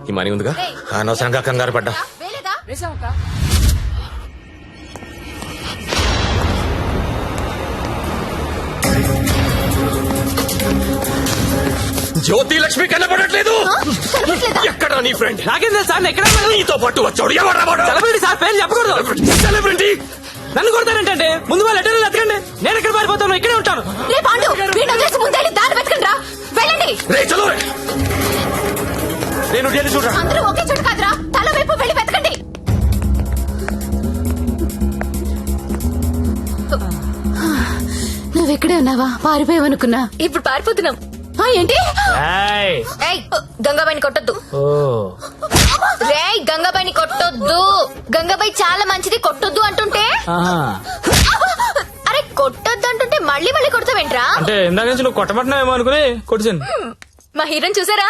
ఈ మనీ ఉందిగా అనవసరంగా కంగారు పడ్డా. జ్యోతి లక్ష్మి కనపడట్లేదు. ఎక్కడా నీ ఫ్రెండ్? నాకేం తెలుసు సార్, ఎక్కడ నీతో పాటు వచ్చాడు ఎవరు? సెలబ్రిటీ సార్, పేరు చెప్పకూడదు. సెలబ్రిటీ నన్ను కొడతానంటే ముందు వాళ్ళు లెటర్లు ఎత్తకండి, నేను ఎక్కడ పారిపోతాను, ఇక్కడే ఉంటాను. రే చలో. నేను చూడరా, అందరూ ఒకే చోటు కాదురా, తల వైపు వెళ్ళి వెతకండి. నువ్వెక్కడే ఉన్నావా? పారిపోయావనుకున్నా. ఇప్పుడు పారిపోతున్నాం. ఏంటి? గంగాబాయిని కొట్టొద్దు. రేయ్, గంగాబాయిని కొట్టొద్దు. గంగాబాయి చాలా మంచిది, కొట్టొద్దు అంటుంటే. అరే కొట్టొద్దు అంటుంటే మళ్ళీ మళ్ళీ కొడతావేంట్రా? అంటే ఇందాక నుంచి నువ్వు కొట్టబట్టినావేమో అనుకుని కొట్టింది. మా హీరోని చూసారా?